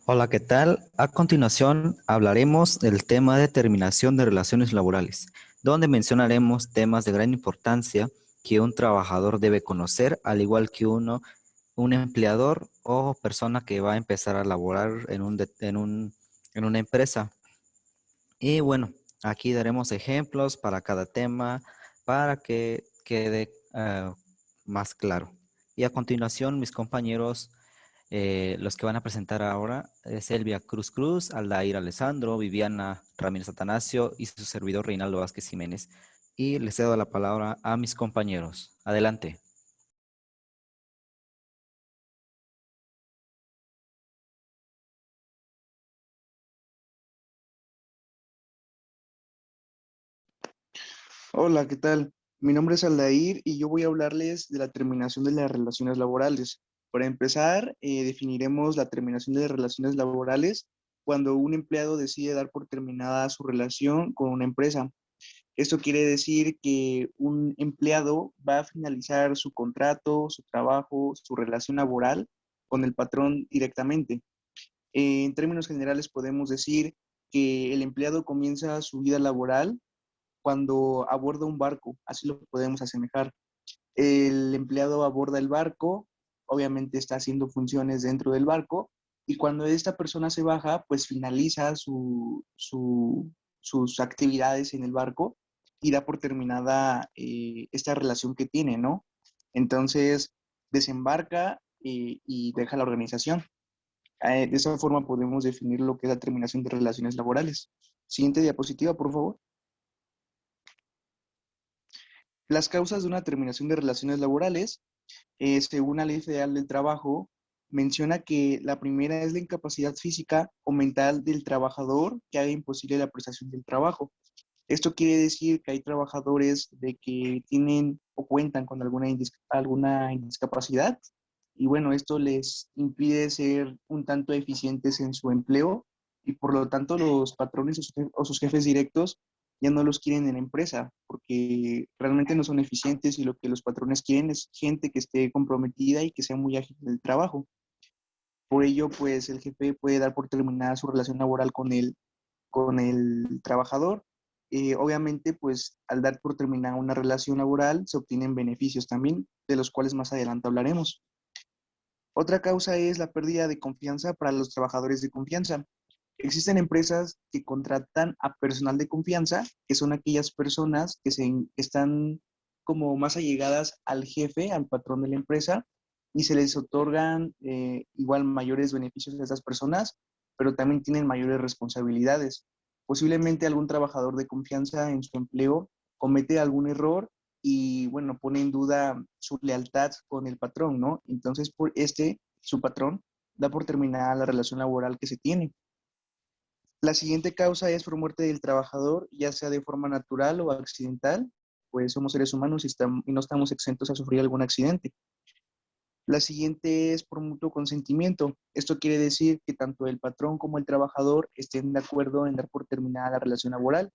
Hola, ¿qué tal? A continuación hablaremos del tema de terminación de relaciones laborales, donde mencionaremos temas de gran importancia que un trabajador debe conocer, al igual que un empleador o persona que va a empezar a laborar en una empresa. Y bueno, aquí daremos ejemplos para cada tema para que quede más claro. Y a continuación, mis compañeros, los que van a presentar ahora, es Elvia Cruz Cruz, Aldair Alessandro, Viviana Ramírez Atanasio y su servidor Reinaldo Vázquez Jiménez. Y les cedo la palabra a mis compañeros. Adelante. Hola, ¿qué tal? Mi nombre es Aldair y yo voy a hablarles de la terminación de las relaciones laborales. Para empezar, definiremos la terminación de las relaciones laborales cuando un empleado decide dar por terminada su relación con una empresa. Esto quiere decir que un empleado va a finalizar su contrato, su trabajo, su relación laboral con el patrón directamente. En términos generales, podemos decir que el empleado comienza su vida laboral cuando aborda un barco, así lo podemos asemejar. El empleado aborda el barco, obviamente está haciendo funciones dentro del barco, y cuando esta persona se baja, pues finaliza sus actividades en el barco y da por terminada esta relación que tiene, ¿no? Entonces, desembarca y deja la organización. De esa forma podemos definir lo que es la terminación de relaciones laborales. Siguiente diapositiva, por favor. Las causas de una terminación de relaciones laborales, según la Ley Federal del Trabajo, menciona que la primera es la incapacidad física o mental del trabajador que haga imposible la prestación del trabajo. Esto quiere decir que hay trabajadores de que tienen o cuentan con alguna discapacidad y bueno, esto les impide ser un tanto eficientes en su empleo y por lo tanto los patrones o sus jefes directos ya no los quieren en la empresa porque realmente no son eficientes y lo que los patrones quieren es gente que esté comprometida y que sea muy ágil en el trabajo. Por ello, pues el jefe puede dar por terminada su relación laboral con el trabajador. Obviamente, pues al dar por terminada una relación laboral, se obtienen beneficios también, de los cuales más adelante hablaremos. Otra causa es la pérdida de confianza para los trabajadores de confianza. Existen empresas que contratan a personal de confianza, que son aquellas personas están como más allegadas al jefe, al patrón de la empresa, y se les otorgan igual mayores beneficios a esas personas, pero también tienen mayores responsabilidades. Posiblemente algún trabajador de confianza en su empleo comete algún error y, bueno, pone en duda su lealtad con el patrón, ¿no? Entonces, su patrón, da por terminada la relación laboral que se tiene. La siguiente causa es por muerte del trabajador, ya sea de forma natural o accidental, pues somos seres humanos y no estamos exentos a sufrir algún accidente. La siguiente es por mutuo consentimiento. Esto quiere decir que tanto el patrón como el trabajador estén de acuerdo en dar por terminada la relación laboral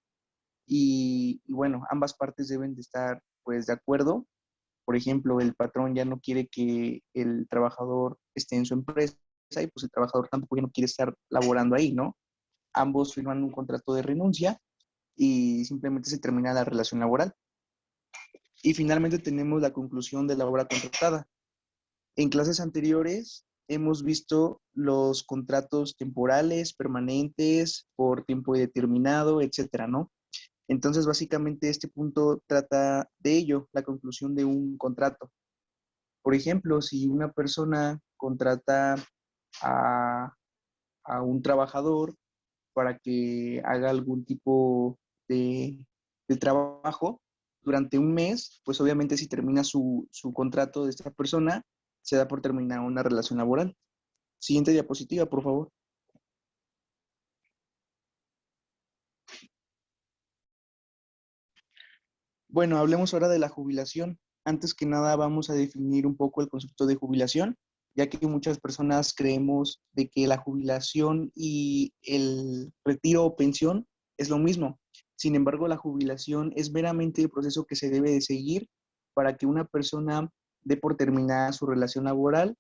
y bueno, ambas partes deben de estar pues de acuerdo. Por ejemplo, el patrón ya no quiere que el trabajador esté en su empresa y pues el trabajador tampoco ya no quiere estar laborando ahí, ¿no? Ambos firman un contrato de renuncia y simplemente se termina la relación laboral. Y finalmente tenemos la conclusión de la obra contratada. En clases anteriores hemos visto los contratos temporales, permanentes, por tiempo determinado, etcétera, ¿no? Entonces, básicamente este punto trata de ello, la conclusión de un contrato. Por ejemplo, si una persona contrata a, a un trabajador para que haga algún tipo de, de trabajo durante un mes, pues obviamente si termina su contrato de esta persona, se da por terminar una relación laboral. Siguiente diapositiva, por favor. Bueno, hablemos ahora de la jubilación. Antes que nada, vamos a definir un poco el concepto de jubilación, ya que muchas personas creemos de que la jubilación y el retiro o pensión es lo mismo. Sin embargo, la jubilación es meramente el proceso que se debe de seguir para que una persona dé por terminada su relación laboral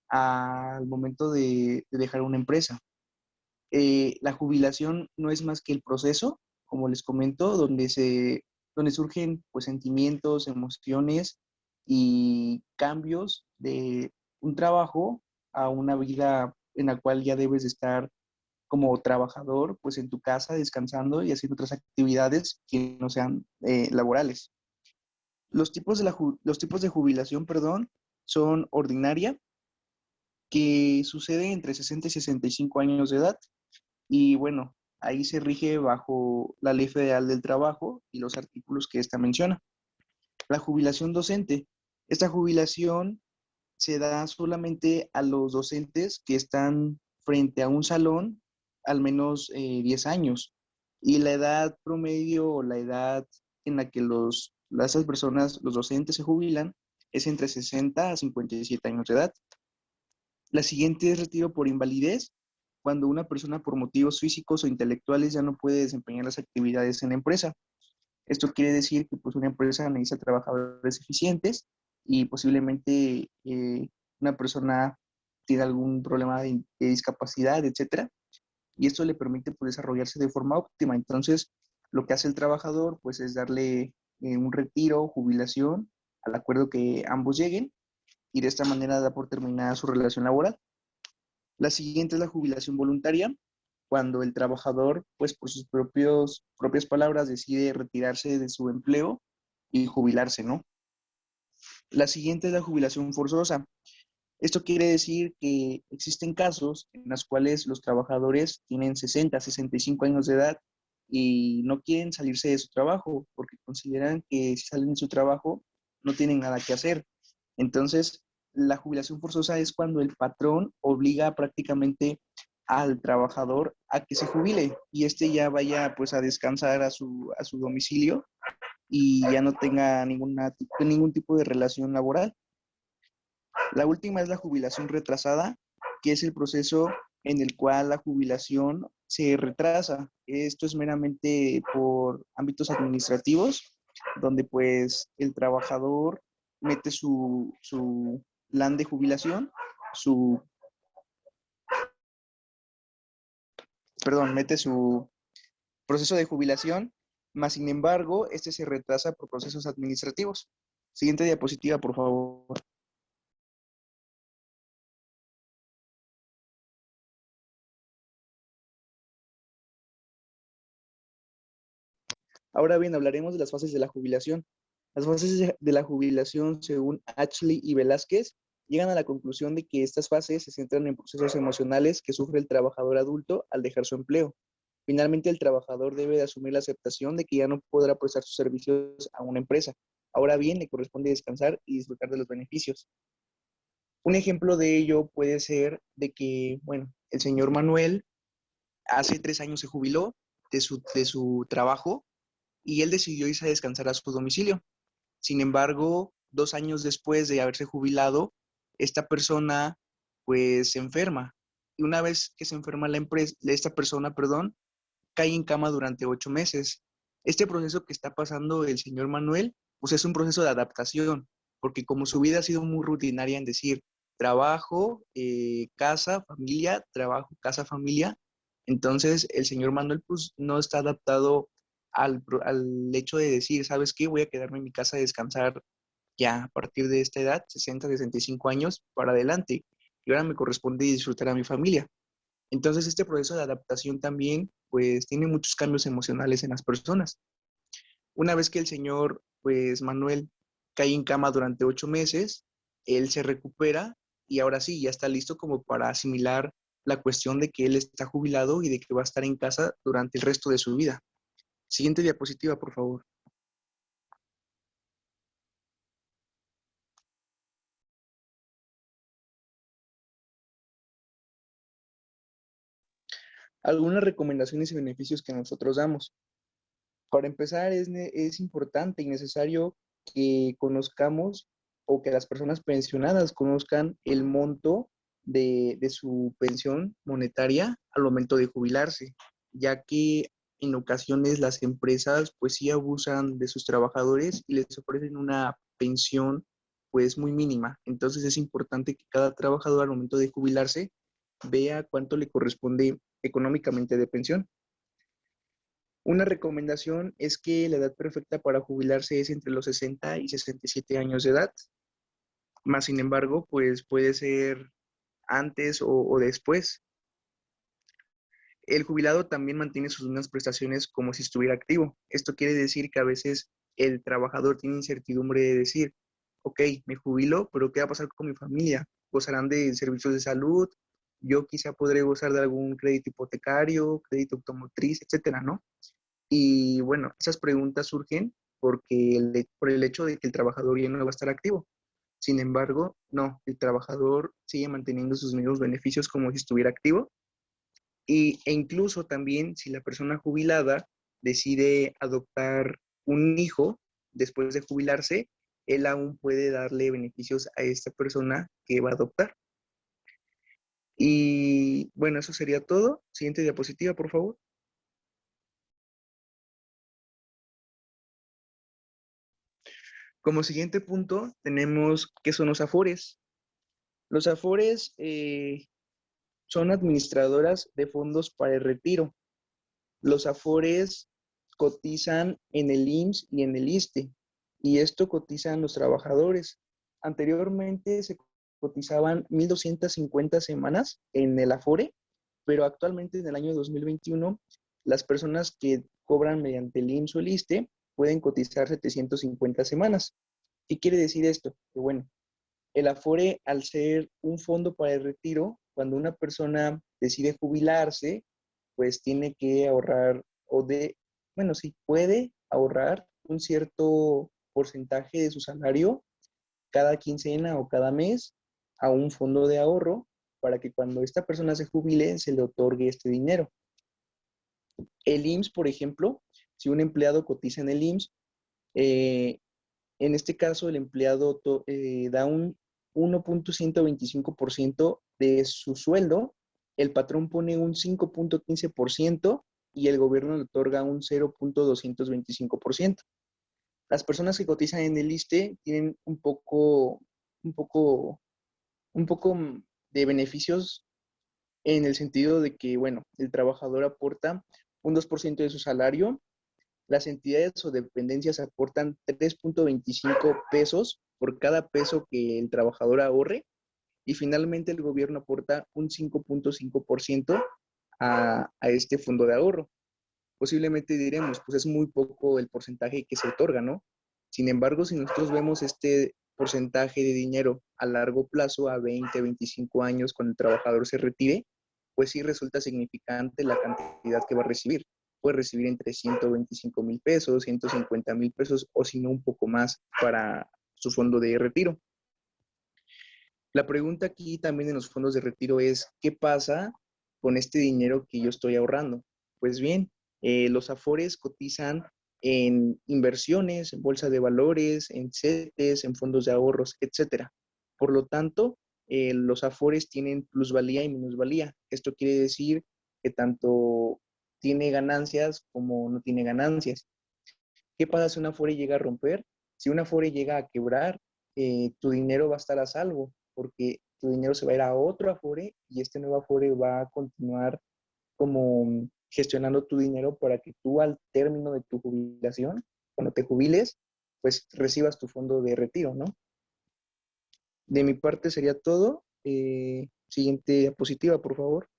al momento de dejar una empresa. La jubilación no es más que el proceso, como les comento, donde surgen pues, sentimientos, emociones y cambios de un trabajo a una vida en la cual ya debes de estar como trabajador, pues en tu casa descansando y haciendo otras actividades que no sean laborales. Los tipos de jubilación, perdón, son ordinaria, que sucede entre 60 y 65 años de edad. Y bueno, ahí se rige bajo la Ley Federal del Trabajo y los artículos que ésta menciona. La jubilación docente. Esta jubilación se da solamente a los docentes que están frente a un salón al menos 10 años. Y la edad promedio o la edad en la que esas personas, los docentes se jubilan, es entre 60 a 57 años de edad. La siguiente es retiro por invalidez, cuando una persona por motivos físicos o intelectuales ya no puede desempeñar las actividades en la empresa. Esto quiere decir que pues, una empresa necesita trabajadores eficientes y posiblemente una persona tiene algún problema de discapacidad, etcétera, y esto le permite pues, desarrollarse de forma óptima. Entonces, lo que hace el trabajador pues, es darle un retiro, jubilación, al acuerdo que ambos lleguen, y de esta manera da por terminada su relación laboral. La siguiente es la jubilación voluntaria, cuando el trabajador, pues por sus propias palabras, decide retirarse de su empleo y jubilarse, ¿no? La siguiente es la jubilación forzosa. Esto quiere decir que existen casos en los cuales los trabajadores tienen 60, 65 años de edad y no quieren salirse de su trabajo porque consideran que si salen de su trabajo no tienen nada que hacer. Entonces, la jubilación forzosa es cuando el patrón obliga prácticamente al trabajador a que se jubile y este ya vaya pues a descansar a su domicilio y ya no tenga ningún tipo de relación laboral. La última es la jubilación retrasada, que es el proceso en el cual la jubilación se retrasa. Esto es meramente por ámbitos administrativos, donde pues el trabajador mete su plan de jubilación, su, mete su proceso de jubilación, más sin embargo, este se retrasa por procesos administrativos. Siguiente diapositiva, por favor. Ahora bien, hablaremos de las fases de la jubilación. Las fases de la jubilación, según Ashley y Velázquez, llegan a la conclusión de que estas fases se centran en procesos emocionales que sufre el trabajador adulto al dejar su empleo. Finalmente, el trabajador debe de asumir la aceptación de que ya no podrá prestar sus servicios a una empresa. Ahora bien, le corresponde descansar y disfrutar de los beneficios. Un ejemplo de ello puede ser de que, bueno, el señor Manuel hace 3 años se jubiló de su trabajo y él decidió irse a descansar a su domicilio. Sin embargo, 2 años después de haberse jubilado, esta persona pues se enferma. Y una vez que se enferma esta persona, perdón, cae en cama durante 8 meses. Este proceso que está pasando el señor Manuel, pues es un proceso de adaptación, porque como su vida ha sido muy rutinaria en decir trabajo, casa, familia, trabajo, casa, familia, entonces el señor Manuel pues no está adaptado al hecho de decir, ¿sabes qué? Voy a quedarme en mi casa a descansar ya a partir de esta edad, 60, 65 años para adelante. Y ahora me corresponde disfrutar a mi familia. Entonces, este proceso de adaptación también, pues, tiene muchos cambios emocionales en las personas. Una vez que el señor, pues, Manuel cae en cama durante 8 meses, él se recupera y ahora sí, ya está listo como para asimilar la cuestión de que él está jubilado y de que va a estar en casa durante el resto de su vida. Siguiente diapositiva, por favor. Algunas recomendaciones y beneficios que nosotros damos. Para empezar, es importante y necesario que conozcamos o que las personas pensionadas conozcan el monto de su pensión monetaria al momento de jubilarse, ya que en ocasiones las empresas pues sí abusan de sus trabajadores y les ofrecen una pensión pues muy mínima. Entonces es importante que cada trabajador al momento de jubilarse vea cuánto le corresponde económicamente de pensión. Una recomendación es que la edad perfecta para jubilarse es entre los 60 y 67 años de edad. Más sin embargo, pues puede ser antes o después. El jubilado también mantiene sus mismas prestaciones como si estuviera activo. Esto quiere decir que a veces el trabajador tiene incertidumbre de decir, ok, me jubilo, pero ¿qué va a pasar con mi familia? ¿Gozarán de servicios de salud? Yo quizá podré gozar de algún crédito hipotecario, crédito automotriz, etcétera, ¿no? Y bueno, esas preguntas surgen por el hecho de que el trabajador ya no va a estar activo. Sin embargo, no, el trabajador sigue manteniendo sus mismos beneficios como si estuviera activo e incluso también si la persona jubilada decide adoptar un hijo después de jubilarse, él aún puede darle beneficios a esta persona que va a adoptar. Y bueno, eso sería todo. Siguiente diapositiva, por favor. Como siguiente punto, tenemos qué son los afores. Los afores son administradoras de fondos para el retiro. Los afores cotizan en el IMSS y en el ISSSTE, y esto cotizan los trabajadores. Anteriormente se cotizaban 1,250 semanas en el afore, pero actualmente en el año 2021 las personas que cobran mediante el IMSS o el ISSSTE pueden cotizar 750 semanas. ¿Qué quiere decir esto? Que bueno, el afore, al ser un fondo para el retiro, cuando una persona decide jubilarse, pues tiene que ahorrar bueno, sí, puede ahorrar un cierto porcentaje de su salario cada quincena o cada mes a un fondo de ahorro para que cuando esta persona se jubile se le otorgue este dinero. El IMSS, por ejemplo, si un empleado cotiza en el IMSS, eh, en este caso el empleado da un 1,125% de su sueldo, el patrón pone un 5,15% y el gobierno le otorga un 0,225%. Las personas que cotizan en el ISSSTE tienen un poco, un poco de beneficios en el sentido de que, bueno, el trabajador aporta un 2% de su salario, las entidades o dependencias aportan 3,25 pesos por cada peso que el trabajador ahorre y finalmente el gobierno aporta un 5,5% a este fondo de ahorro. Posiblemente diremos, pues es muy poco el porcentaje que se otorga, ¿no? Sin embargo, si nosotros vemos este porcentaje de dinero a largo plazo, a 20, 25 años, cuando el trabajador se retire, pues sí resulta significante la cantidad que va a recibir. Puede recibir entre 125,000 pesos, 150,000 pesos o si no un poco más para su fondo de retiro. La pregunta aquí también en los fondos de retiro es, ¿qué pasa con este dinero que yo estoy ahorrando? Pues bien, los afores cotizan en inversiones, en bolsa de valores, en CETES, en fondos de ahorros, etcétera. Por lo tanto, los afores tienen plusvalía y minusvalía. Esto quiere decir que tanto tiene ganancias como no tiene ganancias. ¿Qué pasa si una afore llega a romper? Si una afore llega a quebrar, tu dinero va a estar a salvo, porque tu dinero se va a ir a otro afore y este nuevo afore va a continuar como gestionando tu dinero para que tú al término de tu jubilación, cuando te jubiles, pues recibas tu fondo de retiro, ¿no? De mi parte sería todo. Siguiente diapositiva, por favor.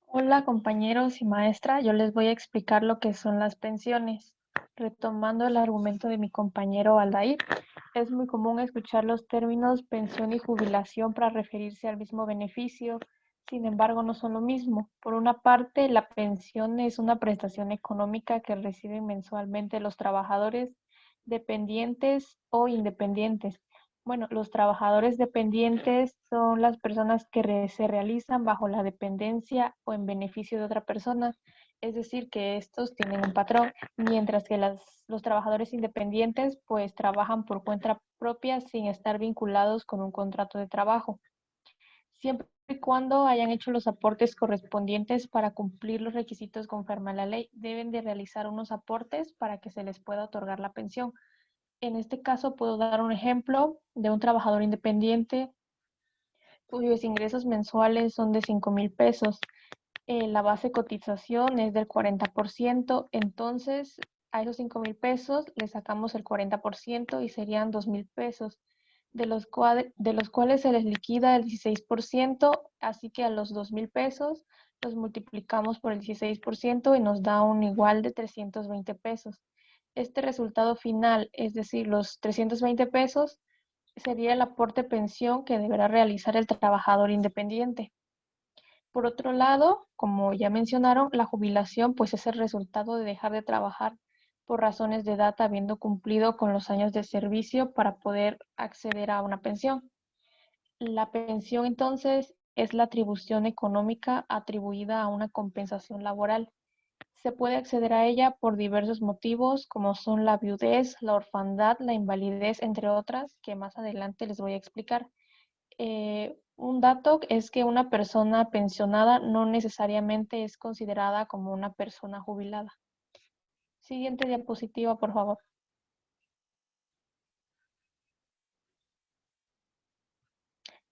Hola compañeros y maestra, yo les voy a explicar lo que son las pensiones. Retomando el argumento de mi compañero Aldair, es muy común escuchar los términos pensión y jubilación para referirse al mismo beneficio, sin embargo no son lo mismo. Por una parte, la pensión es una prestación económica que reciben mensualmente los trabajadores dependientes o independientes. Bueno, los trabajadores dependientes son las personas que se realizan bajo la dependencia o en beneficio de otra persona, es decir, que estos tienen un patrón, mientras que los trabajadores independientes pues trabajan por cuenta propia sin estar vinculados con un contrato de trabajo. Siempre y cuando hayan hecho los aportes correspondientes para cumplir los requisitos conforme a la ley, deben de realizar unos aportes para que se les pueda otorgar la pensión. En este caso puedo dar un ejemplo de un trabajador independiente cuyos ingresos mensuales son de 5,000 pesos. La base de cotización es del 40%, entonces a esos 5,000 pesos le sacamos el 40% y serían 2,000 pesos, de los cuales se les liquida el 16%, así que a los 2,000 pesos los multiplicamos por el 16% y nos da un igual de 320 pesos. Este resultado final, es decir, los 320 pesos, sería el aporte pensión que deberá realizar el trabajador independiente. Por otro lado, como ya mencionaron, la jubilación pues es el resultado de dejar de trabajar por razones de edad habiendo cumplido con los años de servicio para poder acceder a una pensión. La pensión entonces es la atribución económica atribuida a una compensación laboral. Se puede acceder a ella por diversos motivos como son la viudez, la orfandad, la invalidez, entre otras, que más adelante les voy a explicar. Un dato es que una persona pensionada no necesariamente es considerada como una persona jubilada. Siguiente diapositiva, por favor.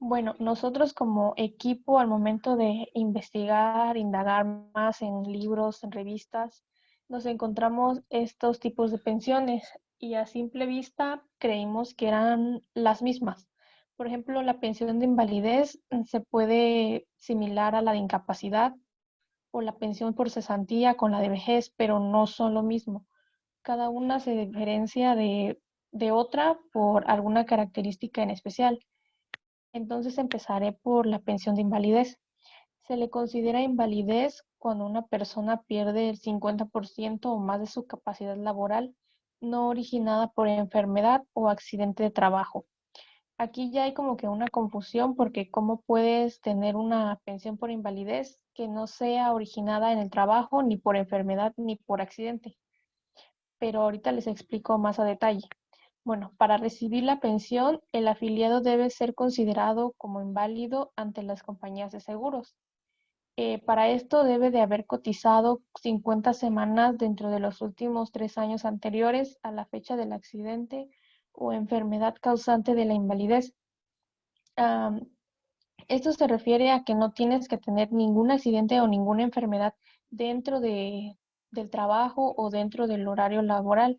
Bueno, nosotros como equipo al momento de investigar, indagar más en libros, en revistas, nos encontramos estos tipos de pensiones y a simple vista creímos que eran las mismas. Por ejemplo, la pensión de invalidez se puede similar a la de incapacidad o la pensión por cesantía con la de vejez, pero no son lo mismo. Cada una se diferencia de otra por alguna característica en especial. Entonces empezaré por la pensión de invalidez. Se le considera invalidez cuando una persona pierde el 50% o más de su capacidad laboral, no originada por enfermedad o accidente de trabajo. Aquí ya hay como que una confusión porque ¿cómo puedes tener una pensión por invalidez que no sea originada en el trabajo, ni por enfermedad, ni por accidente? Pero ahorita les explico más a detalle. Bueno, para recibir la pensión, el afiliado debe ser considerado como inválido ante las compañías de seguros. Para esto debe de haber cotizado 50 semanas dentro de los últimos 3 años anteriores a la fecha del accidente o enfermedad causante de la invalidez. Am, Esto se refiere a que no tienes que tener ningún accidente o ninguna enfermedad dentro del trabajo o dentro del horario laboral.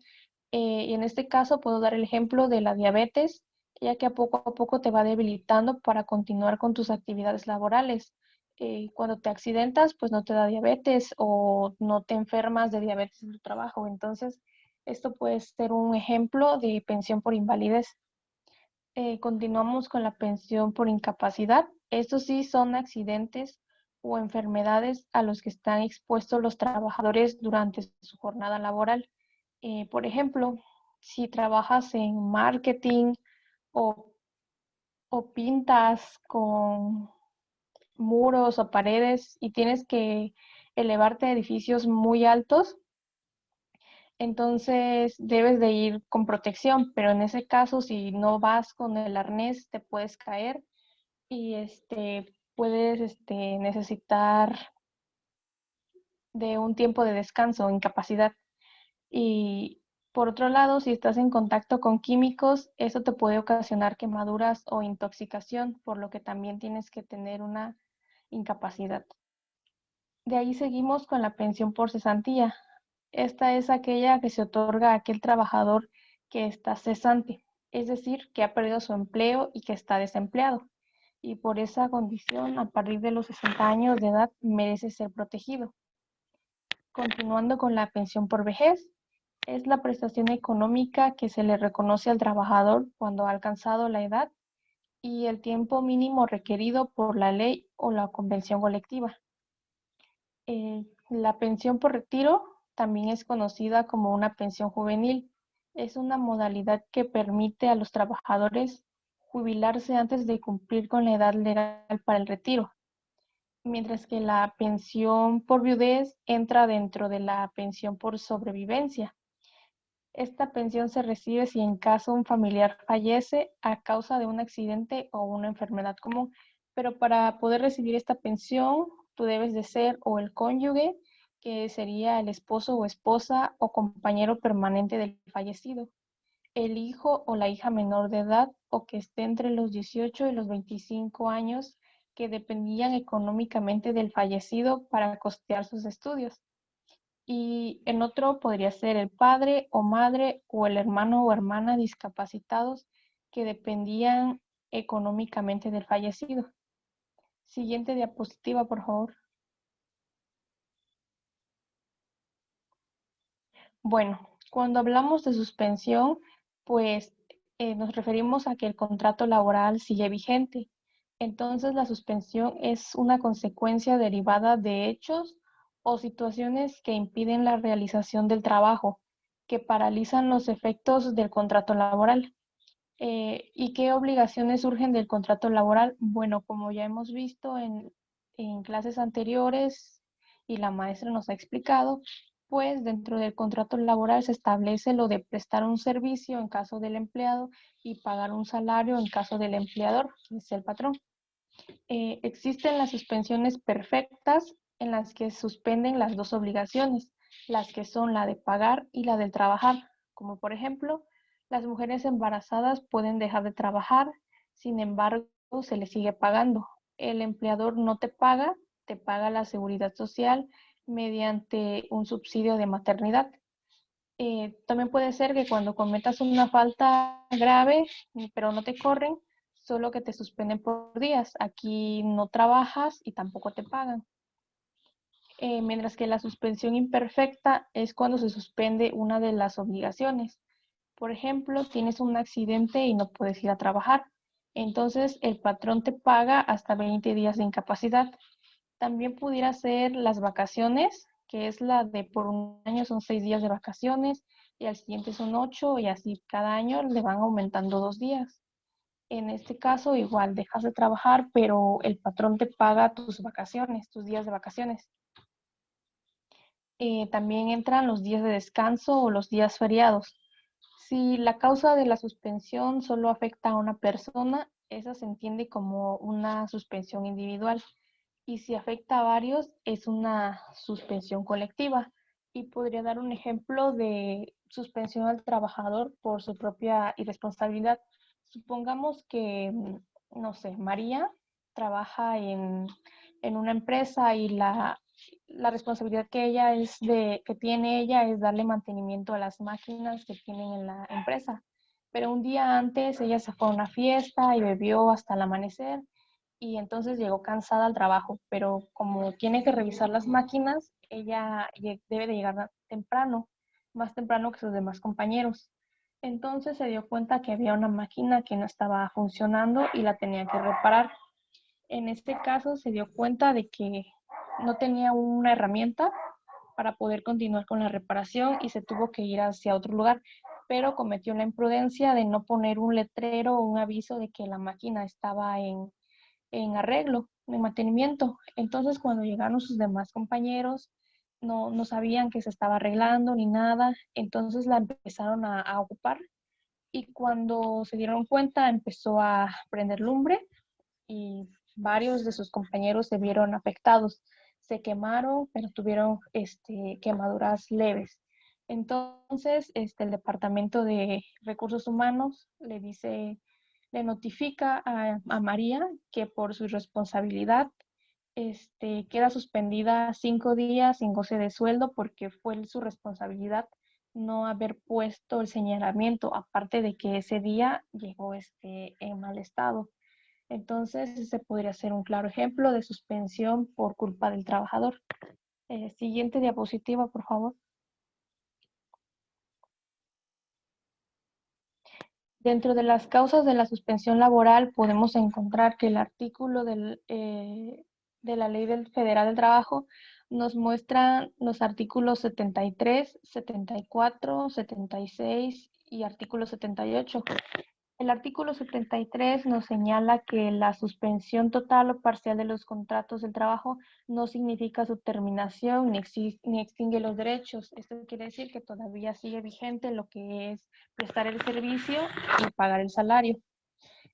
Y en este caso puedo dar el ejemplo de la diabetes, ya que a poco te va debilitando para continuar con tus actividades laborales. Cuando te accidentas, pues no te da diabetes o no te enfermas de diabetes en tu trabajo. Entonces, esto puede ser un ejemplo de pensión por invalidez. Continuamos con la pensión por incapacidad. Estos sí son accidentes o enfermedades a los que están expuestos los trabajadores durante su jornada laboral. Por ejemplo, si trabajas en marketing o, o pintas con muros o paredes y tienes que elevarte a edificios muy altos, entonces debes de ir con protección, pero en ese caso, si no vas con el arnés, te puedes caer y puedes necesitar de un tiempo de descanso o incapacidad. Y por otro lado, si estás en contacto con químicos, eso te puede ocasionar quemaduras o intoxicación, por lo que también tienes que tener una incapacidad. De ahí seguimos con la pensión por cesantía. Esta es aquella que se otorga a aquel trabajador que está cesante, es decir, que ha perdido su empleo y que está desempleado. Y por esa condición, a partir de los 60 años de edad, merece ser protegido. Continuando con la pensión por vejez, es la prestación económica que se le reconoce al trabajador cuando ha alcanzado la edad y el tiempo mínimo requerido por la ley o la convención colectiva. La pensión por retiro también es conocida como una pensión juvenil. Es una modalidad que permite a los trabajadores jubilarse antes de cumplir con la edad legal para el retiro, mientras que la pensión por viudez entra dentro de la pensión por sobrevivencia. Esta pensión se recibe si en caso un familiar fallece a causa de un accidente o una enfermedad común, pero para poder recibir esta pensión, tú debes de ser o el cónyuge, que sería el esposo o esposa o compañero permanente del fallecido. el hijo o la hija menor de edad o que esté entre los 18 y los 25 años que dependían económicamente del fallecido para costear sus estudios. Y en otro podría ser el padre o madre o el hermano o hermana discapacitados que dependían económicamente del fallecido. Siguiente diapositiva, por favor. Bueno, cuando hablamos de suspensión, pues nos referimos a que el contrato laboral sigue vigente. Entonces, la suspensión es una consecuencia derivada de hechos o situaciones que impiden la realización del trabajo, que paralizan los efectos del contrato laboral. ¿Y qué obligaciones surgen del contrato laboral? Bueno, como ya hemos visto en clases anteriores y la maestra nos ha explicado, pues dentro del contrato laboral se establece lo de prestar un servicio en caso del empleado y pagar un salario en caso del empleador, que es el patrón. Existen las suspensiones perfectas en las que suspenden las dos obligaciones, las que son la de pagar y la del trabajar, como por ejemplo, las mujeres embarazadas pueden dejar de trabajar, sin embargo, se les sigue pagando. El empleador no te paga la seguridad social mediante un subsidio de maternidad. También puede ser que cuando cometas una falta grave, pero no te corren, solo que te suspenden por días. Aquí no trabajas y tampoco te pagan. Mientras que la suspensión imperfecta es cuando se suspende una de las obligaciones. Por ejemplo, tienes un accidente y no puedes ir a trabajar. Entonces, el patrón te paga hasta 20 días de incapacidad. También pudiera ser las vacaciones, que es la de por un año son 6 días de vacaciones y al siguiente son 8 y así cada año le van aumentando 2 días. En este caso igual dejas de trabajar, pero el patrón te paga tus vacaciones, tus días de vacaciones. También entran los días de descanso o los días feriados. Si la causa de la suspensión solo afecta a una persona, esa se entiende como una suspensión individual. Y si afecta a varios, es una suspensión colectiva. Y podría dar un ejemplo de suspensión al trabajador por su propia irresponsabilidad. Supongamos que, no sé, María trabaja en una empresa y la responsabilidad que tiene ella es darle mantenimiento a las máquinas que tienen en la empresa. Pero un día antes ella se fue a una fiesta y bebió hasta el amanecer y entonces llegó cansada al trabajo, pero como tiene que revisar las máquinas, ella debe de llegar temprano, más temprano que sus demás compañeros. Entonces se dio cuenta que había una máquina que no estaba funcionando y la tenía que reparar. En este caso se dio cuenta de que no tenía una herramienta para poder continuar con la reparación y se tuvo que ir hacia otro lugar, pero cometió la imprudencia de no poner un letrero o un aviso de que la máquina estaba en arreglo, en mantenimiento. Entonces, cuando llegaron sus demás compañeros, no sabían que se estaba arreglando ni nada, entonces la empezaron a ocupar y cuando se dieron cuenta empezó a prender lumbre y varios de sus compañeros se vieron afectados. Se quemaron, pero tuvieron quemaduras leves. Entonces, el Departamento de Recursos Humanos le notifica a María que por su irresponsabilidad queda suspendida 5 días sin goce de sueldo porque fue su responsabilidad no haber puesto el señalamiento, aparte de que ese día llegó en mal estado. Entonces, ese podría ser un claro ejemplo de suspensión por culpa del trabajador. Siguiente diapositiva, por favor. Dentro de las causas de la suspensión laboral podemos encontrar que el artículo de la Ley Federal del Trabajo nos muestra los artículos 73, 74, 76 y artículo 78. El artículo 73 nos señala que la suspensión total o parcial de los contratos del trabajo no significa su terminación ni extingue los derechos. Esto quiere decir que todavía sigue vigente lo que es prestar el servicio y pagar el salario.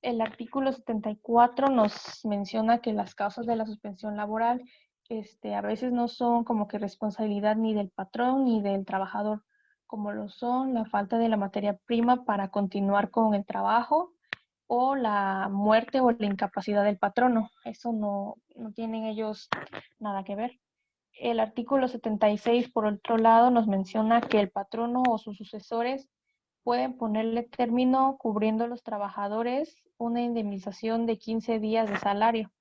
El artículo 74 nos menciona que las causas de la suspensión laboral a veces no son como que responsabilidad ni del patrón ni del trabajador. como lo son la falta de la materia prima para continuar con el trabajo o la muerte o la incapacidad del patrono. Eso no tienen ellos nada que ver. El artículo 76, por otro lado, nos menciona que el patrono o sus sucesores pueden ponerle término cubriendo a los trabajadores una indemnización de 15 días de salario.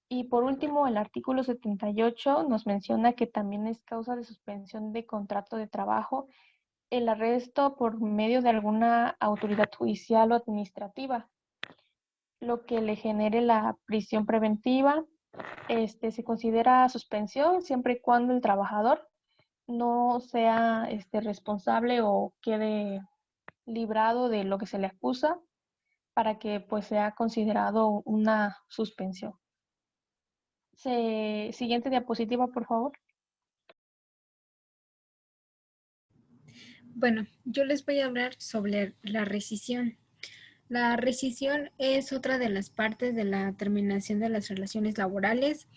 Y por último, el artículo 78 nos menciona que también es causa de suspensión de contrato de trabajo el arresto por medio de alguna autoridad judicial o administrativa, lo que le genere la prisión preventiva. Se considera suspensión siempre y cuando el trabajador no sea responsable o quede librado de lo que se le acusa para que pues sea considerado una suspensión. Siguiente diapositiva, por favor. Bueno, yo les voy a hablar sobre la rescisión. La rescisión es otra de las partes de la terminación de las relaciones laborales,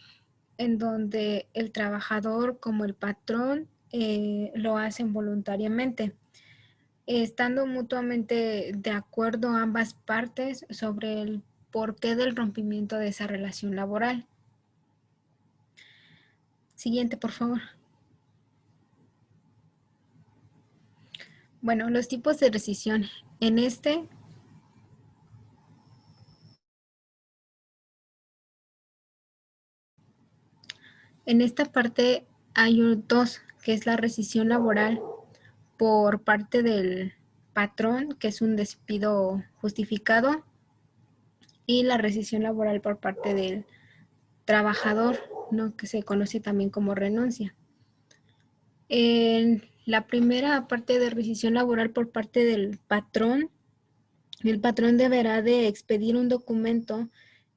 en donde el trabajador como el patrón lo hacen voluntariamente, estando mutuamente de acuerdo ambas partes sobre el porqué del rompimiento de esa relación laboral. Siguiente, por favor. Bueno, los tipos de rescisión. En esta parte hay dos, que es la rescisión laboral por parte del patrón, que es un despido justificado, y la rescisión laboral por parte del trabajador, ¿no? Que se conoce también como renuncia. En la primera parte de rescisión laboral por parte del patrón, el patrón deberá de expedir un documento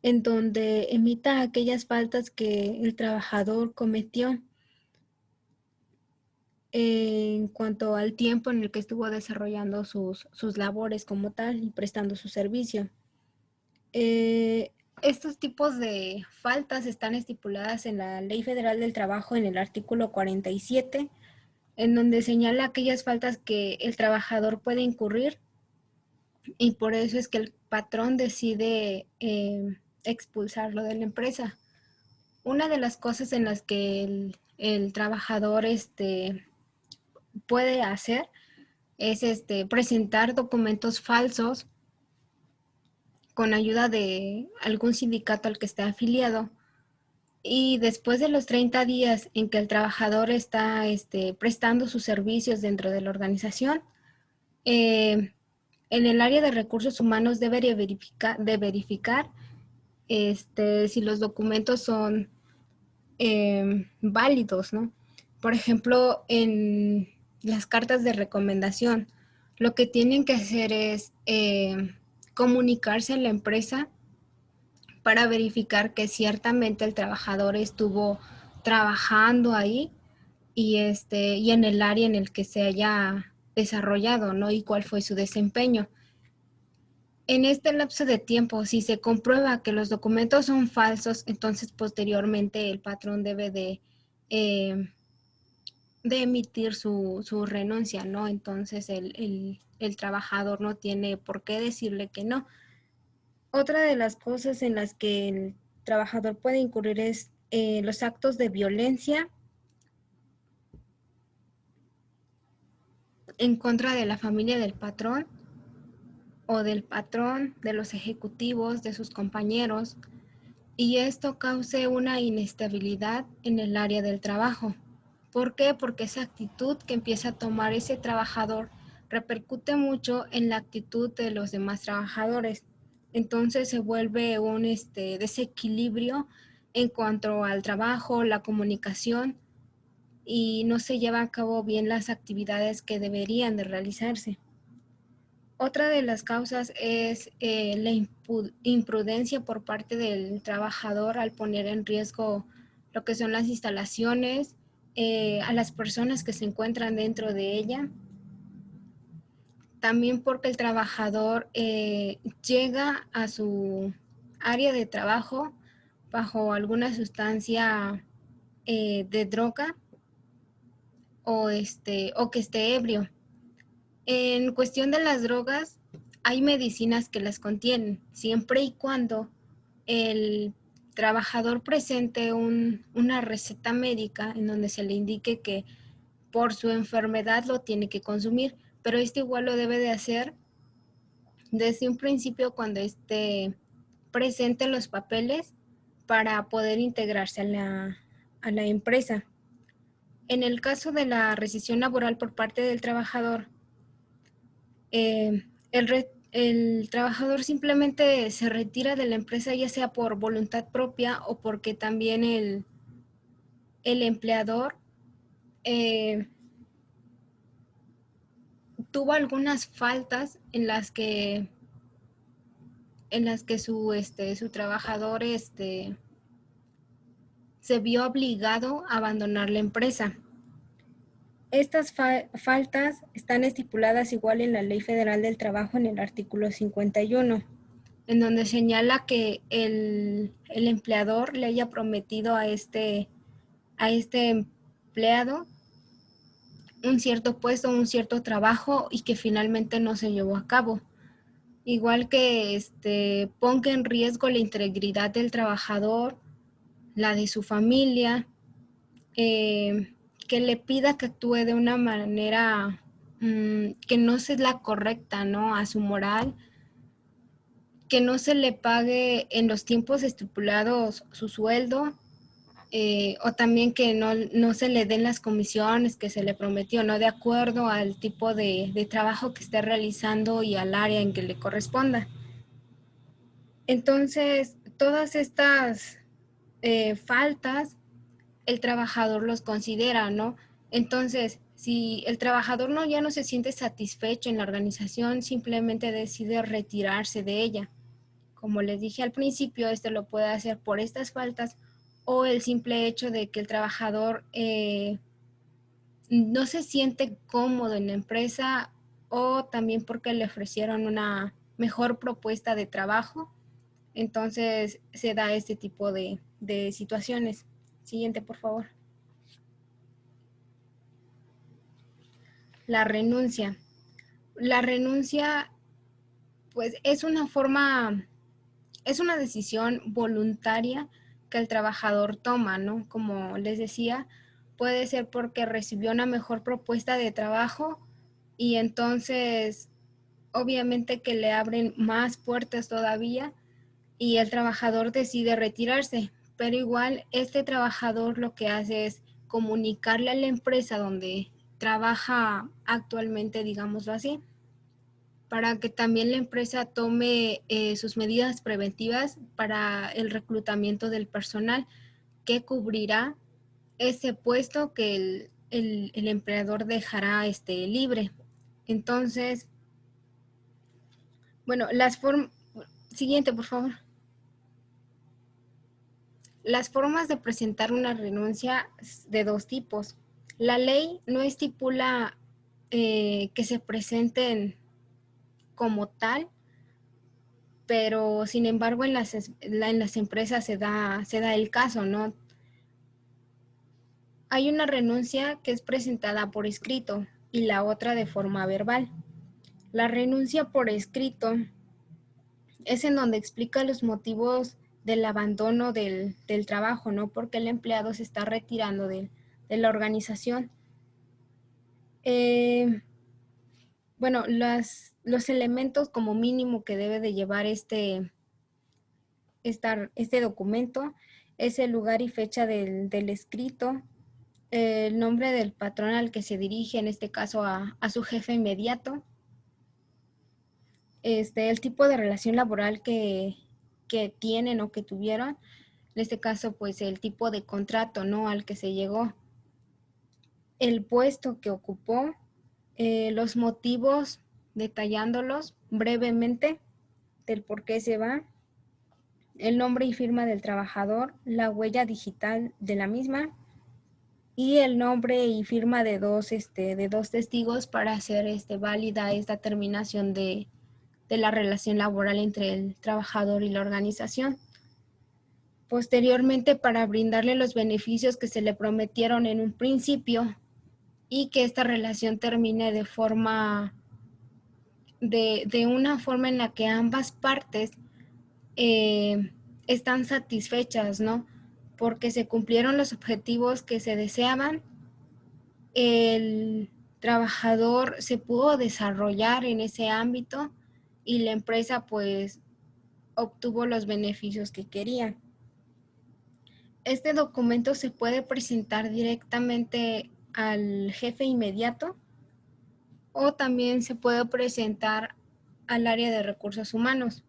en donde emita aquellas faltas que el trabajador cometió en cuanto al tiempo en el que estuvo desarrollando sus labores como tal y prestando su servicio. Estos tipos de faltas están estipuladas en la Ley Federal del Trabajo en el artículo 47, en donde señala aquellas faltas que el trabajador puede incurrir, y por eso es que el patrón decide expulsarlo de la empresa. Una de las cosas en las que el trabajador puede hacer es presentar documentos falsos con ayuda de algún sindicato al que esté afiliado, y después de los 30 días en que el trabajador está prestando sus servicios dentro de la organización, en el área de recursos humanos debe verificar si los documentos son válidos, ¿no? Por ejemplo, en las cartas de recomendación, lo que tienen que hacer es comunicarse a la empresa para verificar que ciertamente el trabajador estuvo trabajando ahí y en el área en el que se haya desarrollado, ¿no? Y cuál fue su desempeño. En este lapso de tiempo, si se comprueba que los documentos son falsos, entonces posteriormente el patrón debe de emitir su renuncia, ¿no? Entonces el trabajador no tiene por qué decirle que no. Otra de las cosas en las que el trabajador puede incurrir es los actos de violencia en contra de la familia del patrón o del patrón, de los ejecutivos, de sus compañeros, y esto cause una inestabilidad en el área del trabajo. ¿Por qué? Porque esa actitud que empieza a tomar ese trabajador repercute mucho en la actitud de los demás trabajadores. Entonces se vuelve un desequilibrio en cuanto al trabajo, la comunicación, y no se llevan a cabo bien las actividades que deberían de realizarse. Otra de las causas es la imprudencia por parte del trabajador al poner en riesgo lo que son las instalaciones, a las personas que se encuentran dentro de ella. También porque el trabajador llega a su área de trabajo bajo alguna sustancia de droga, o que esté ebrio. En cuestión de las drogas, hay medicinas que las contienen, siempre y cuando el trabajador presente una receta médica en donde se le indique que por su enfermedad lo tiene que consumir, pero esto igual lo debe de hacer desde un principio cuando esté presente los papeles para poder integrarse a la empresa. En el caso de la rescisión laboral por parte del trabajador, el trabajador simplemente se retira de la empresa, ya sea por voluntad propia o porque también el empleador tuvo algunas faltas en las que su trabajador se vio obligado a abandonar la empresa. Estas faltas están estipuladas igual en la Ley Federal del Trabajo en el artículo 51, en donde señala que el empleador le haya prometido a este empleado un cierto puesto, un cierto trabajo y que finalmente no se llevó a cabo. Igual que ponga en riesgo la integridad del trabajador, la de su familia, que le pida que actúe de una manera que no sea la correcta, ¿no? A su moral, que no se le pague en los tiempos estipulados su sueldo, o también que no se le den las comisiones que se le prometió, ¿no? De acuerdo al tipo de trabajo que esté realizando y al área en que le corresponda. Entonces, todas estas faltas, el trabajador los considera, ¿no? Entonces, si el trabajador ya no se siente satisfecho en la organización, simplemente decide retirarse de ella. Como les dije al principio, lo puede hacer por estas faltas o el simple hecho de que el trabajador no se siente cómodo en la empresa o también porque le ofrecieron una mejor propuesta de trabajo. Entonces se da este tipo de situaciones. Siguiente, por favor. La renuncia. La renuncia, pues, es una decisión voluntaria que el trabajador toma, ¿no? Como les decía, puede ser porque recibió una mejor propuesta de trabajo y entonces, obviamente que le abren más puertas todavía y el trabajador decide retirarse, pero igual este trabajador lo que hace es comunicarle a la empresa donde trabaja actualmente, digámoslo así, para que también la empresa tome sus medidas preventivas para el reclutamiento del personal que cubrirá ese puesto que el empleador dejará libre. Entonces, bueno, siguiente, por favor. Las formas de presentar una renuncia de dos tipos. La ley no estipula que se presenten como tal, pero sin embargo en las empresas se da el caso, ¿no? Hay una renuncia que es presentada por escrito y la otra de forma verbal. La renuncia por escrito es en donde explica los motivos del abandono del trabajo, ¿no? Porque el empleado se está retirando de la organización. Bueno, los elementos como mínimo que debe de llevar este documento es el lugar y fecha del escrito, el nombre del patrón al que se dirige, en este caso a su jefe inmediato, el tipo de relación laboral que tienen o que tuvieron, en este caso pues el tipo de contrato, ¿no? Al que se llegó, el puesto que ocupó, los motivos detallándolos brevemente del por qué se va, el nombre y firma del trabajador, la huella digital de la misma y el nombre y firma de dos testigos para hacer válida esta terminación de la relación laboral entre el trabajador y la organización. Posteriormente, para brindarle los beneficios que se le prometieron en un principio, y que esta relación termine de una forma en la que ambas partes están satisfechas, ¿no? Porque se cumplieron los objetivos que se deseaban, el trabajador se pudo desarrollar en ese ámbito y la empresa pues obtuvo los beneficios que quería. Este documento se puede presentar directamente al jefe inmediato o también se puede presentar al área de recursos humanos.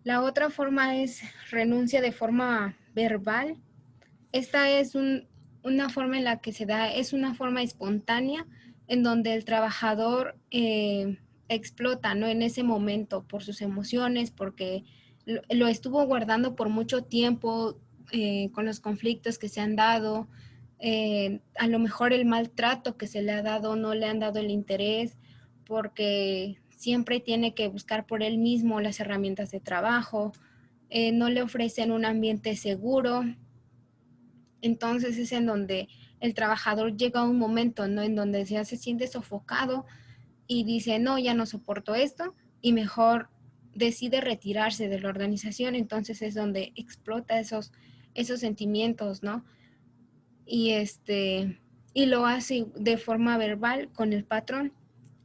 La otra forma es renuncia de forma verbal. Esta es una forma en la que se da, es una forma espontánea en donde el trabajador explota, ¿no? En ese momento por sus emociones, porque lo estuvo guardando por mucho tiempo con los conflictos que se han dado, a lo mejor el maltrato que se le ha dado, no le han dado el interés, porque siempre tiene que buscar por él mismo las herramientas de trabajo, no le ofrecen un ambiente seguro. Entonces es en donde el trabajador llega a un momento, ¿no? En donde ya se siente sofocado y dice, no, ya no soporto esto y mejor decide retirarse de la organización. Entonces es donde explota esos sentimientos, ¿no? Y y lo hace de forma verbal con el patrón.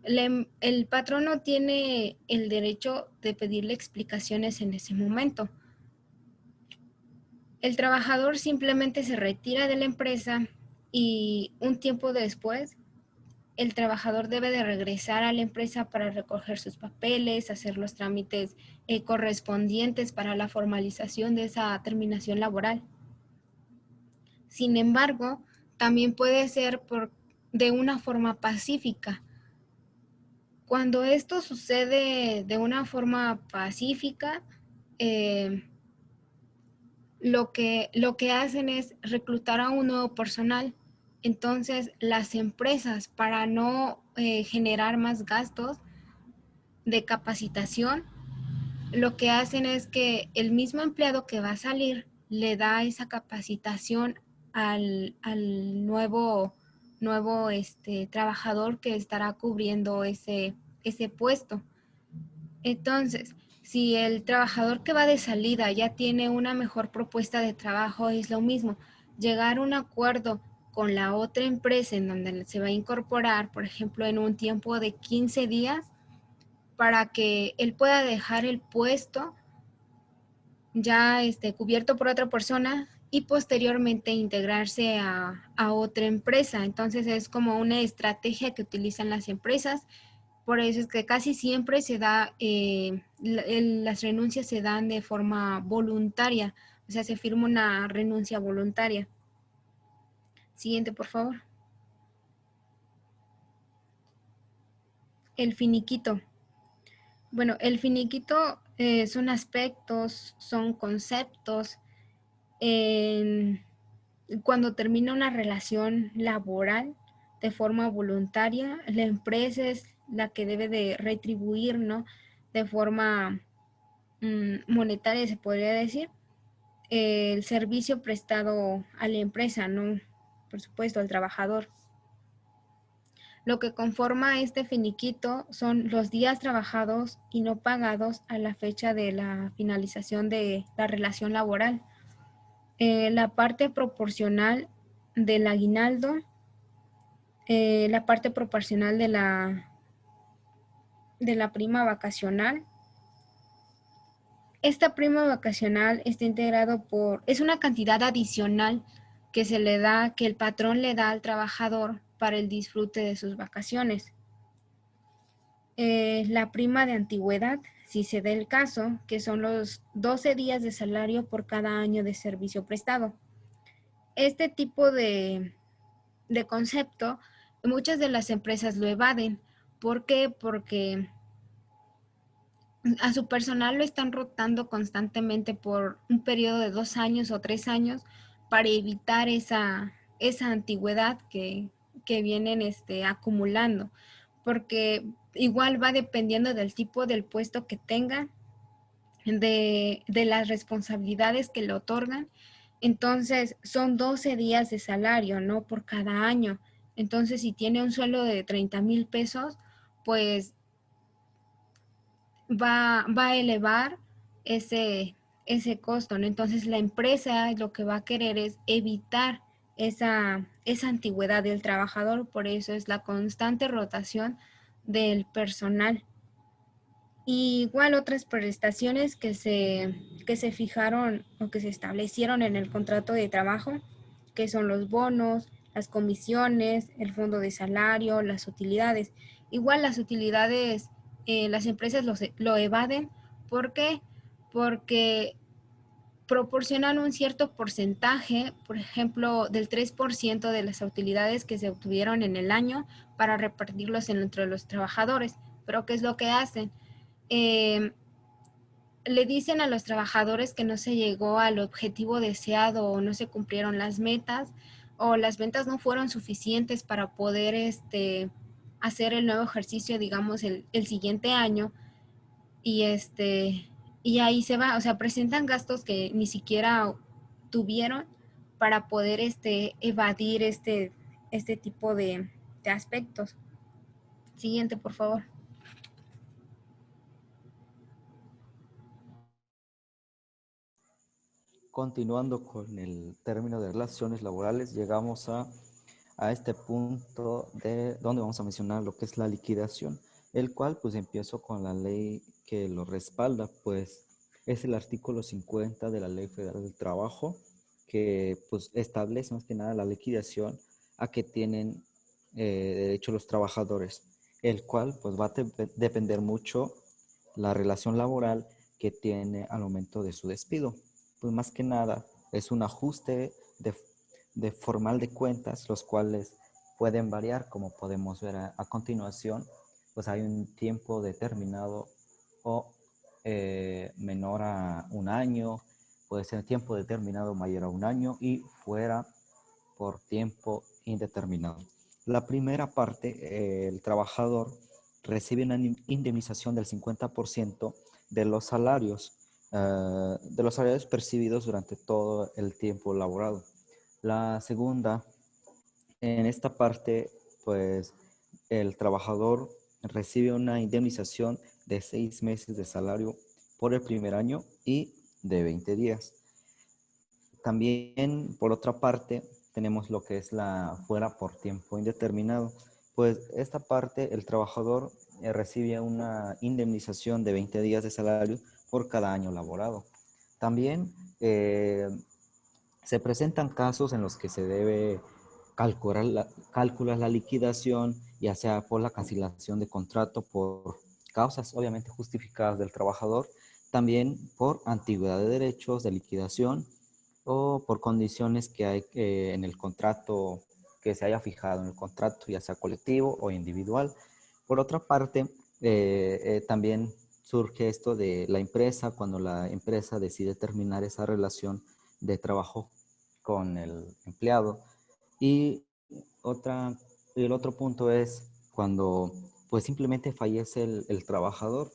El patrón no tiene el derecho de pedirle explicaciones en ese momento. El trabajador simplemente se retira de la empresa y un tiempo después el trabajador debe de regresar a la empresa para recoger sus papeles, hacer los trámites correspondientes para la formalización de esa terminación laboral. Sin embargo, también puede ser de una forma pacífica. Cuando esto sucede de una forma pacífica, lo que hacen es reclutar a un nuevo personal. Entonces, las empresas, para no generar más gastos de capacitación, lo que hacen es que el mismo empleado que va a salir le da esa capacitación al nuevo trabajador que estará cubriendo ese puesto. Entonces, si el trabajador que va de salida ya tiene una mejor propuesta de trabajo, es lo mismo, llegar a un acuerdo con la otra empresa en donde se va a incorporar, por ejemplo, en un tiempo de 15 días, para que él pueda dejar el puesto ya cubierto por otra persona y posteriormente integrarse a otra empresa. Entonces es como una estrategia que utilizan las empresas. Por eso es que casi siempre se da, las renuncias se dan de forma voluntaria, o sea, se firma una renuncia voluntaria. Siguiente, por favor. El finiquito. Bueno, el finiquito son aspectos, son conceptos. Cuando termina una relación laboral de forma voluntaria, la empresa es la que debe de retribuir, ¿no? De forma monetaria, se podría decir, el servicio prestado a la empresa, ¿no? Por supuesto, al trabajador. Lo que conforma este finiquito son los días trabajados y no pagados a la fecha de la finalización de la relación laboral. La parte proporcional del aguinaldo, la parte proporcional de la prima vacacional. Esta prima vacacional está integrado es una cantidad adicional que que el patrón le da al trabajador para el disfrute de sus vacaciones. La prima de antigüedad, si se da el caso, que son los 12 días de salario por cada año de servicio prestado. Este tipo de concepto, muchas de las empresas lo evaden. ¿Por qué? Porque a su personal lo están rotando constantemente por un periodo de 2 años o 3 años para evitar esa antigüedad que vienen acumulando, porque igual va dependiendo del tipo del puesto que tengan, de las responsabilidades que le otorgan. Entonces son 12 días de salario, ¿no? Por cada año. Entonces, si tiene un sueldo de 30,000 pesos, pues va a elevar ese costo, ¿no? Entonces, la empresa lo que va a querer es evitar esa antigüedad del trabajador, por eso es la constante rotación del personal. Y igual otras prestaciones que se fijaron o que se establecieron en el contrato de trabajo, que son los bonos, las comisiones, el fondo de salario, las utilidades. Igual las utilidades, las empresas lo evaden. ¿Por qué? Porque proporcionan un cierto porcentaje, por ejemplo, del 3% de las utilidades que se obtuvieron en el año para repartirlos entre los trabajadores. Pero ¿qué es lo que hacen? Eh, Le dicen a los trabajadores que no se llegó al objetivo deseado o no se cumplieron las metas o las ventas no fueron suficientes para poder hacer el nuevo ejercicio, digamos, el siguiente año y y ahí se va, o sea, presentan gastos que ni siquiera tuvieron para poder evadir este tipo de aspectos. Siguiente, por favor. Continuando con el término de relaciones laborales, llegamos a este punto de donde vamos a mencionar lo que es la liquidación, el cual pues empiezo con la ley que lo respalda, pues es el artículo 50 de la Ley Federal del Trabajo, que pues establece más que nada la liquidación a que tienen derecho los trabajadores, el cual pues va a depender mucho la relación laboral que tiene al momento de su despido. Pues más que nada es un ajuste de formal de cuentas, los cuales pueden variar, como podemos ver a continuación, pues hay un tiempo determinado o menor a un año, puede ser tiempo determinado mayor a un año y fuera por tiempo indeterminado. La primera parte, el trabajador recibe una indemnización del 50% de los salarios percibidos durante todo el tiempo laborado. La segunda, en esta parte, pues el trabajador recibe una indemnización de 6 meses de salario por el primer año y de 20 días. También, por otra parte, tenemos lo que es la fuera por tiempo indeterminado. Pues esta parte, el trabajador recibe una indemnización de 20 días de salario por cada año laborado. También se presentan casos en los que se debe calcular la liquidación, ya sea por la cancelación de contrato, por causas obviamente justificadas del trabajador, también por antigüedad de derechos de liquidación o por condiciones que hay en el contrato, que se haya fijado en el contrato, ya sea colectivo o individual. Por otra parte, también surge esto de la empresa, cuando la empresa decide terminar esa relación de trabajo con el empleado. Y el otro punto es cuando pues simplemente fallece el trabajador.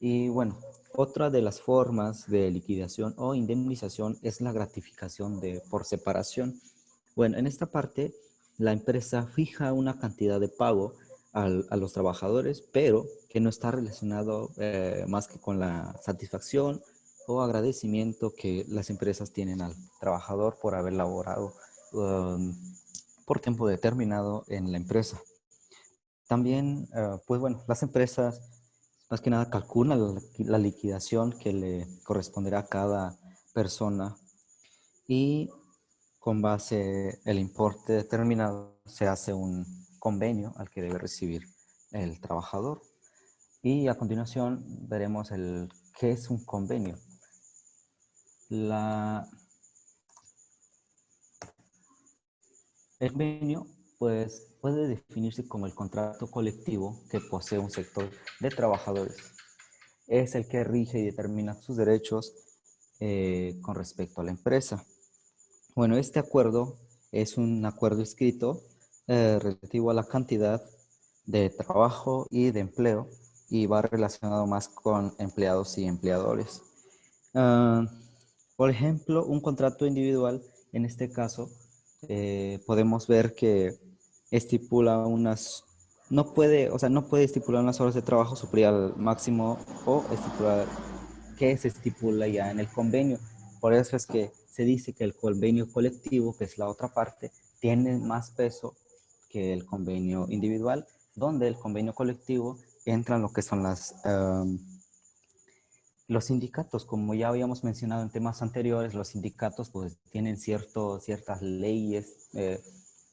Y bueno, otra de las formas de liquidación o indemnización es la gratificación por separación. Bueno, en esta parte la empresa fija una cantidad de pago a los trabajadores, pero que no está relacionado más que con la satisfacción o agradecimiento que las empresas tienen al trabajador por haber laborado por tiempo determinado en la empresa. También, pues bueno, las empresas más que nada calculan la liquidación que le corresponderá a cada persona y con base el importe determinado se hace un convenio al que debe recibir el trabajador. Y a continuación veremos qué es un convenio. El convenio pues, puede definirse como el contrato colectivo que posee un sector de trabajadores. Es el que rige y determina sus derechos con respecto a la empresa. Bueno, este acuerdo es un acuerdo escrito relativo a la cantidad de trabajo y de empleo y va relacionado más con empleados y empleadores. Por ejemplo, un contrato individual, en este caso, podemos ver que estipula no puede, o sea, no puede estipular unas horas de trabajo superior al máximo o estipular que se estipula ya en el convenio. Por eso es que se dice que el convenio colectivo, que es la otra parte, tiene más peso que el convenio individual, donde el convenio colectivo entra en lo que son los sindicatos. Como ya habíamos mencionado en temas anteriores, los sindicatos pues tienen ciertas leyes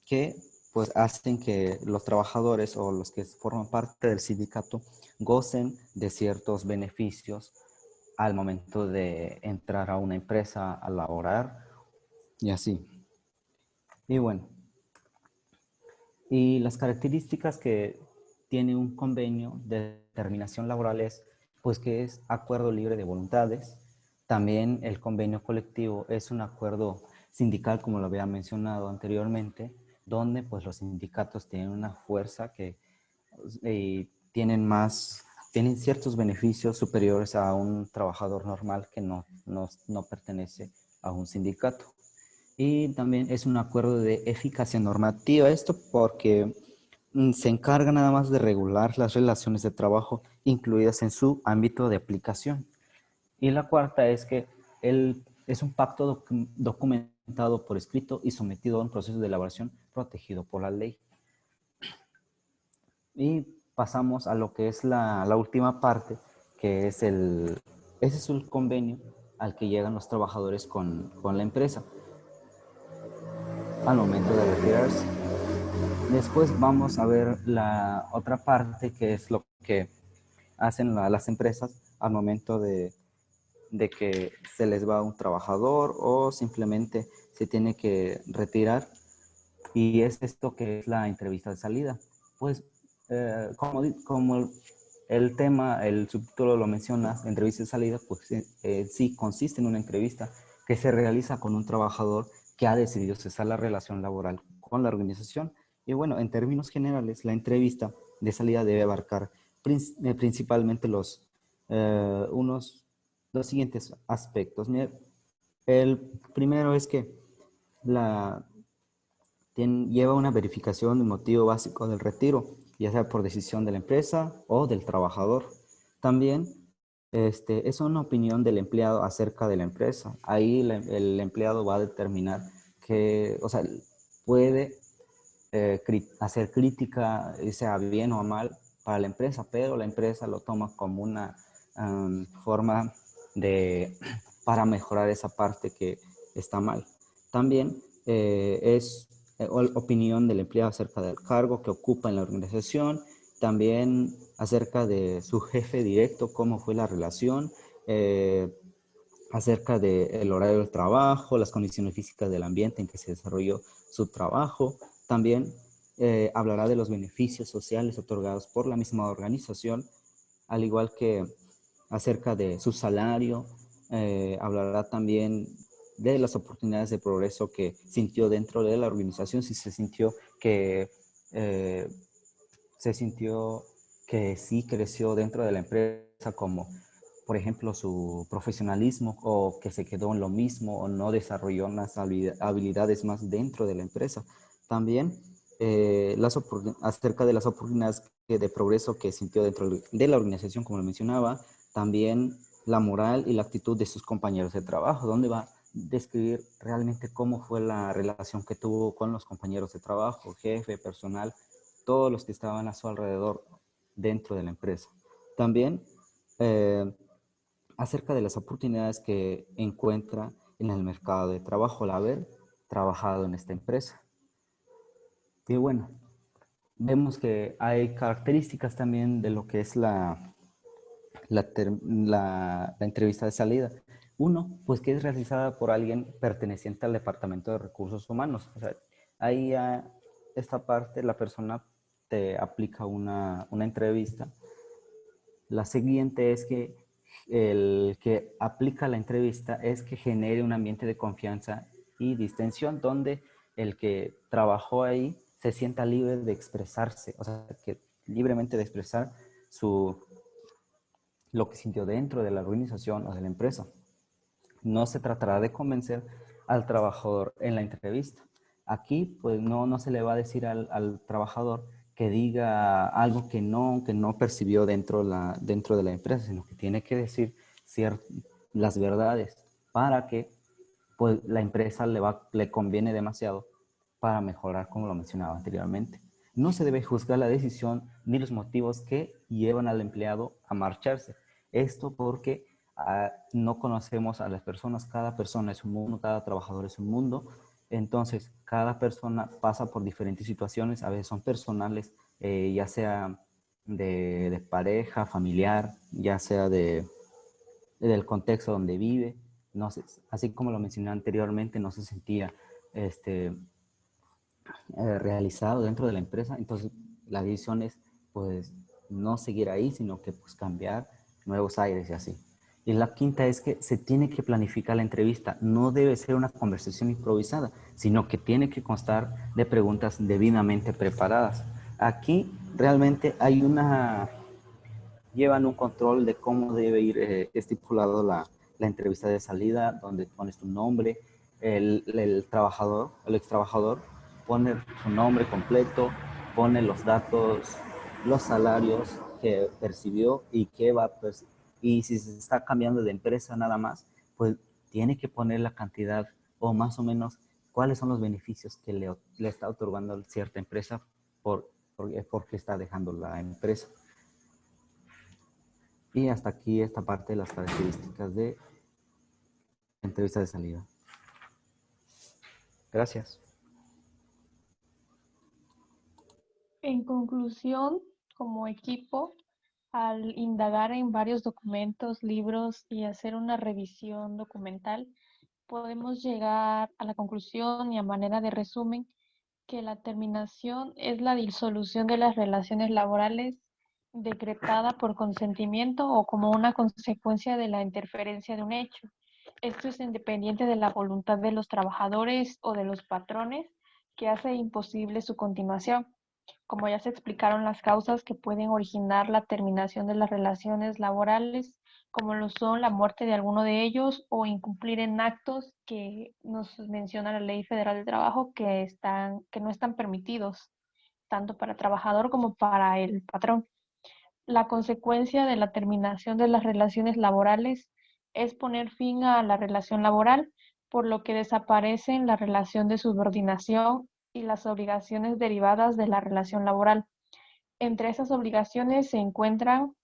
que pues hacen que los trabajadores o los que forman parte del sindicato gocen de ciertos beneficios al momento de entrar a una empresa a laborar y así. Y bueno, y las características que tiene un convenio de terminación laboral es, pues que es acuerdo libre de voluntades. También el convenio colectivo es un acuerdo sindical, como lo había mencionado anteriormente, donde pues los sindicatos tienen una fuerza que tienen ciertos beneficios superiores a un trabajador normal que no pertenece a un sindicato. Y también es un acuerdo de eficacia normativa, esto porque se encarga nada más de regular las relaciones de trabajo incluidas en su ámbito de aplicación. Y la cuarta es que es un pacto documentado por escrito y sometido a un proceso de elaboración protegido por la ley. Y pasamos a lo que es la última parte, que es ese es el convenio al que llegan los trabajadores con la empresa al momento de retirarse. Después vamos a ver la otra parte, que es lo que hacen las empresas al momento de que se les va un trabajador o simplemente se tiene que retirar. Y es esto que es la entrevista de salida. Pues como el tema, el subtítulo lo menciona, entrevista de salida, pues sí consiste en una entrevista que se realiza con un trabajador que ha decidido cesar la relación laboral con la organización. Y bueno, en términos generales, la entrevista de salida debe abarcar principalmente los siguientes aspectos. El primero es que lleva una verificación del motivo básico del retiro, ya sea por decisión de la empresa o del trabajador. También es una opinión del empleado acerca de la empresa. Ahí el empleado va a determinar o sea, puede hacer crítica, sea bien o mal, para la empresa, pero la empresa lo toma como una forma para mejorar esa parte que está mal. También es opinión del empleado acerca del cargo que ocupa en la organización, también acerca de su jefe directo, cómo fue la relación, acerca del horario del trabajo, las condiciones físicas del ambiente en que se desarrolló su trabajo. También hablará de los beneficios sociales otorgados por la misma organización, al igual que acerca de su salario. Hablará también de las oportunidades de progreso que sintió dentro de la organización, si eh, se sintió que sí creció dentro de la empresa, como por ejemplo su profesionalismo, o que se quedó en lo mismo o no desarrolló unas habilidades más dentro de la empresa. También acerca de las oportunidades de progreso que sintió dentro de la organización, como lo mencionaba. También la moral y la actitud de sus compañeros de trabajo, donde va a describir realmente cómo fue la relación que tuvo con los compañeros de trabajo, jefe, personal, todos los que estaban a su alrededor dentro de la empresa. También acerca de las oportunidades que encuentra en el mercado de trabajo al haber trabajado en esta empresa. Y bueno, vemos que hay características también de lo que es la entrevista de salida. Uno, pues que es realizada por alguien perteneciente al Departamento de Recursos Humanos. O sea, ahí esta parte la persona te aplica una entrevista. La siguiente es que el que aplica la entrevista es que genere un ambiente de confianza y distensión donde el que trabajó ahí se sienta libre de expresarse, o sea, que libremente de expresar lo que sintió dentro de la organización o de la empresa. No se tratará de convencer al trabajador en la entrevista. Aquí, pues, no se le va a decir al trabajador que diga algo que no percibió dentro de la empresa, sino que tiene que decir las verdades para que, pues, la empresa le conviene demasiado para mejorar, como lo mencionaba anteriormente. No se debe juzgar la decisión ni los motivos que llevan al empleado a marcharse. Esto porque no conocemos a las personas, cada persona es un mundo, cada trabajador es un mundo, entonces cada persona pasa por diferentes situaciones, a veces son personales, ya sea de pareja, familiar, ya sea del contexto donde vive, no sé, así como lo mencioné anteriormente, no se sentía realizado dentro de la empresa, entonces la decisión es, pues, no seguir ahí, sino que, pues, cambiar nuevos aires y así. Y la quinta es que se tiene que planificar la entrevista, no debe ser una conversación improvisada, sino que tiene que constar de preguntas debidamente preparadas. Aquí realmente llevan un control de cómo debe ir estipulado la entrevista de salida, donde pones tu nombre, el trabajador, el ex trabajador pone su nombre completo, pone los datos, los salarios que percibió y qué va, pues, y si se está cambiando de empresa nada más, pues tiene que poner la cantidad o más o menos cuáles son los beneficios que le está otorgando cierta empresa porque está dejando la empresa. Y hasta aquí esta parte de las características de entrevista de salida. Gracias. En conclusión, como equipo, al indagar en varios documentos, libros y hacer una revisión documental, podemos llegar a la conclusión y a manera de resumen que la terminación es la disolución de las relaciones laborales decretada por consentimiento o como una consecuencia de la interferencia de un hecho. Esto es independiente de la voluntad de los trabajadores o de los patrones que hace imposible su continuación. Como ya se explicaron las causas que pueden originar la terminación de las relaciones laborales, como lo son la muerte de alguno de ellos o incumplir en actos que nos menciona la Ley Federal del Trabajo que no están permitidos, tanto para el trabajador como para el patrón. La consecuencia de la terminación de las relaciones laborales es poner fin a la relación laboral, por lo que desaparecen la relación de subordinación y las obligaciones derivadas de la relación laboral. Entre esas obligaciones se encuentran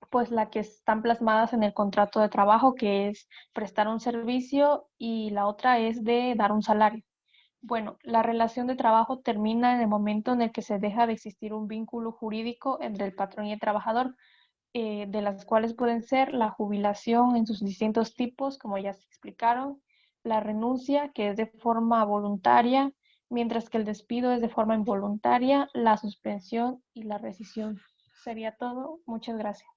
pues las que están plasmadas en el contrato de trabajo, que es prestar un servicio, y la otra es de dar un salario. Bueno, la relación de trabajo termina en el momento en el que se deja de existir un vínculo jurídico entre el patrón y el trabajador, de las cuales pueden ser la jubilación en sus distintos tipos, como ya se explicaron, la renuncia, que es de forma voluntaria, mientras que el despido es de forma involuntaria, la suspensión y la rescisión. Sería todo. Muchas gracias.